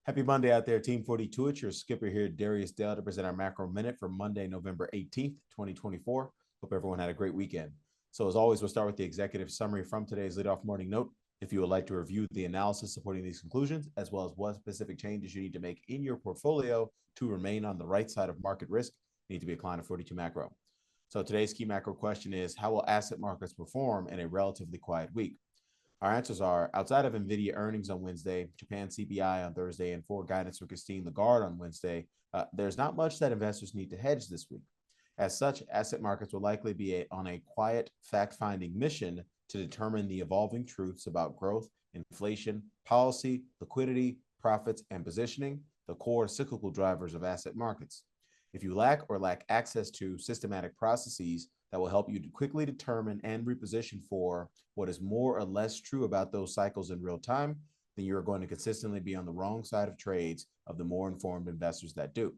Happy Monday out there, Team 42. It's your skipper here, Darius Dale, to present our macro minute for Monday, November 18th, 2024. Hope everyone had a great weekend. So, as always, we'll start with the executive summary from today's leadoff morning note. If you would like to review the analysis supporting these conclusions, as well as what specific changes you need to make in your portfolio to remain on the right side of market risk, you need to be a client of 42 Macro. So, today's key macro question is, how will asset markets perform in a relatively quiet week? Our answers are outside of NVIDIA earnings on Wednesday, Japan CPI on Thursday, and forward guidance for Christine Lagarde on Wednesday, there's not much that investors need to hedge this week. As such, asset markets will likely be on a quiet fact-finding mission to determine the evolving truths about growth, inflation, policy, liquidity, profits, and positioning, the core cyclical drivers of asset markets. If you lack access to systematic processes that will help you to quickly determine and reposition for what is more or less true about those cycles in real time, then you're going to consistently be on the wrong side of trades of the more informed investors that do.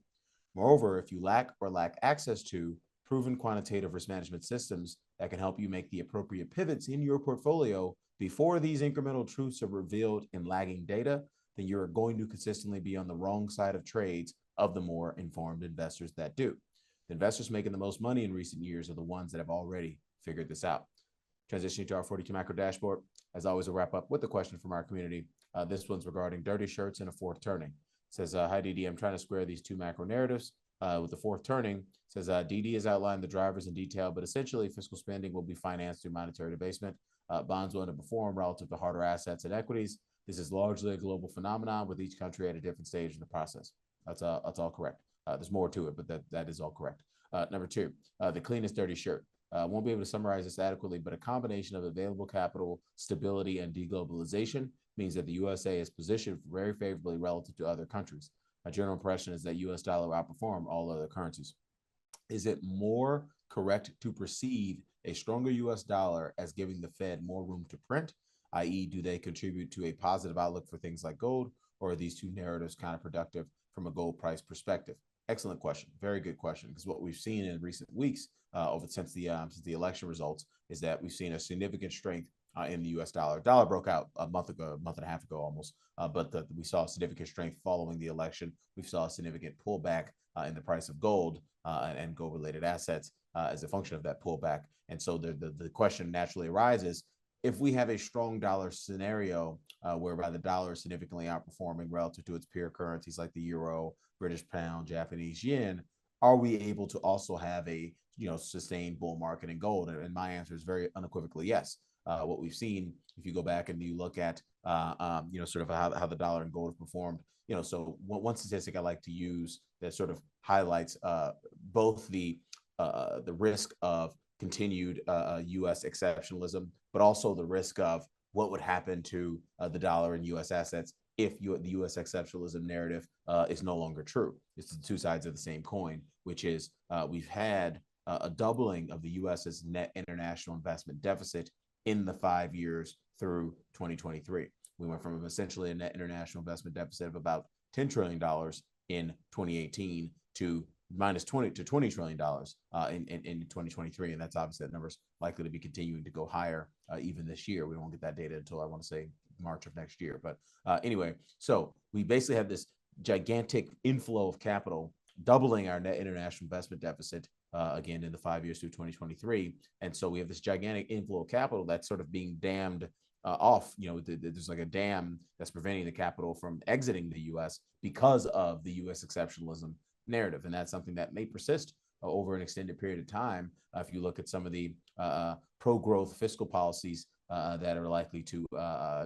Moreover, if you lack access to proven quantitative risk management systems that can help you make the appropriate pivots in your portfolio before these incremental truths are revealed in lagging data, then you're going to consistently be on the wrong side of trades of the more informed investors that do. The investors making the most money in recent years are the ones that have already figured this out. Transitioning to our 42 macro dashboard, as always, we'll wrap up with a question from our community. This one's regarding dirty shirts and a fourth turning. It says, hi, DD, I'm trying to square these two macro narratives. With the fourth turning, it says, DD has outlined the drivers in detail, but essentially fiscal spending will be financed through monetary debasement. Bonds will underperform relative to harder assets and equities. This is largely a global phenomenon with each country at a different stage in the process. That's all correct. There's more to it, but that is all correct. Number two, the cleanest dirty shirt. Won't be able to summarize this adequately, but a combination of available capital, stability, and deglobalization means that the USA is positioned very favorably relative to other countries. My general impression is that US dollar will outperform all other currencies. Is it more correct to perceive a stronger US dollar as giving the Fed more room to print, i.e., do they contribute to a positive outlook for things like gold, or are these two narratives counterproductive from a gold price perspective? Excellent question. Very good question. Because what we've seen in recent weeks, since the election results, is that we've seen a significant strength in the U.S. dollar. Dollar broke out a month and a half ago almost, but we saw significant strength following the election. We saw a significant pullback in the price of gold and gold-related assets as a function of that pullback. And so the question naturally arises: if we have a strong dollar scenario whereby the dollar is significantly outperforming relative to its peer currencies like the euro, British pound, Japanese yen, are we able to also have a sustained bull market in gold? And my answer is very unequivocally yes. What we've seen, if you go back and you look at sort of how the dollar and gold have performed, so one statistic I like to use that sort of highlights both the risk of continued U.S. exceptionalism, but also the risk of what would happen to the dollar and U.S. assets if the U.S. exceptionalism narrative is no longer true. It's the two sides of the same coin, which is we've had a doubling of the U.S.'s net international investment deficit in the 5 years through 2023. We went from essentially a net international investment deficit of about $10 trillion in 2018 to minus $20 trillion in 2023. And that's obviously that number's likely to be continuing to go higher even this year. We won't get that data until I want to say March of next year. But anyway, so we basically have this gigantic inflow of capital, doubling our net international investment deficit again in the 5 years through 2023. And so we have this gigantic inflow of capital that's sort of being dammed off. There's like a dam that's preventing the capital from exiting the U.S. because of the U.S. exceptionalism narrative. And that's something that may persist over an extended period of time. If you look at some of the pro-growth fiscal policies that are likely to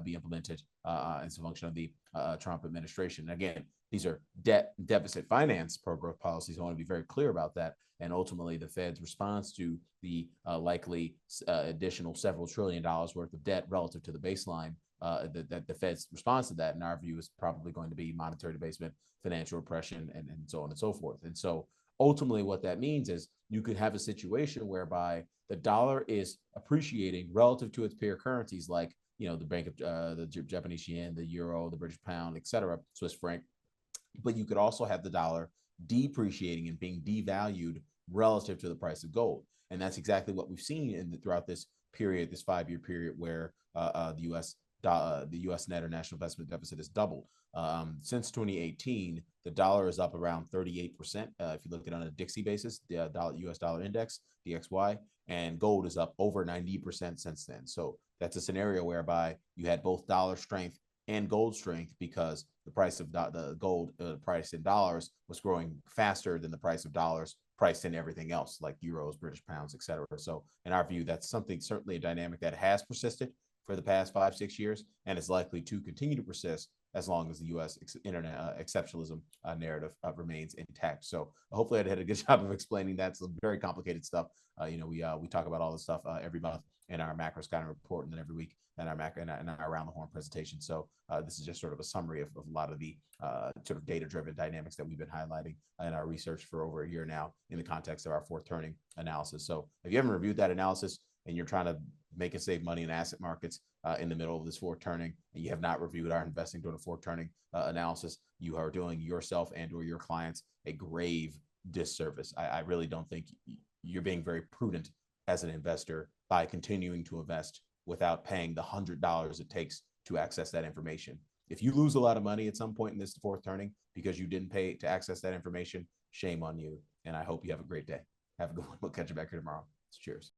be implemented as a function of the Trump administration. Again, these are deficit finance pro-growth policies. I want to be very clear about that. And ultimately, the Fed's response to the likely additional several $1 trillion worth of debt relative to the baseline, that the Fed's response to that, in our view, is probably going to be monetary debasement, financial repression, and so on and so forth. And so ultimately, what that means is you could have a situation whereby the dollar is appreciating relative to its peer currencies, like the Bank of the Japanese yen, the euro, the British pound, et cetera, Swiss franc. But you could also have the dollar depreciating and being devalued relative to the price of gold. And that's exactly what we've seen throughout this period, this 5 year period, where the U.S. the U.S. net or national investment deficit has doubled. Since 2018, the dollar is up around 38%. If you look at it on a Dixie basis, the U.S. dollar index, DXY, and gold is up over 90% since then. So that's a scenario whereby you had both dollar strength and gold strength because the price of the gold price in dollars was growing faster than the price of dollars priced in everything else like euros, British pounds, etc. So in our view, that's something certainly a dynamic that has persisted for the past 5-6 years and is likely to continue to persist as long as the U.S. internet exceptionalism narrative remains intact. So hopefully I did a good job of explaining that. It's very complicated stuff. We talk about all this stuff every month in our macro scouting report and then every week in our macro and our around the horn presentation. So this is just sort of a summary of a lot of the sort of data-driven dynamics that we've been highlighting in our research for over a year now in the context of our fourth turning analysis. So if you haven't reviewed that analysis and you're trying to make and save money in asset markets in the middle of this fourth turning, and you have not reviewed our investing during a fourth turning analysis, you are doing yourself and or your clients a grave disservice. I really don't think you're being very prudent as an investor by continuing to invest without paying the $100 it takes to access that information. If you lose a lot of money at some point in this fourth turning because you didn't pay to access that information, shame on you. And I hope you have a great day. Have a good one. We'll catch you back here tomorrow. Cheers.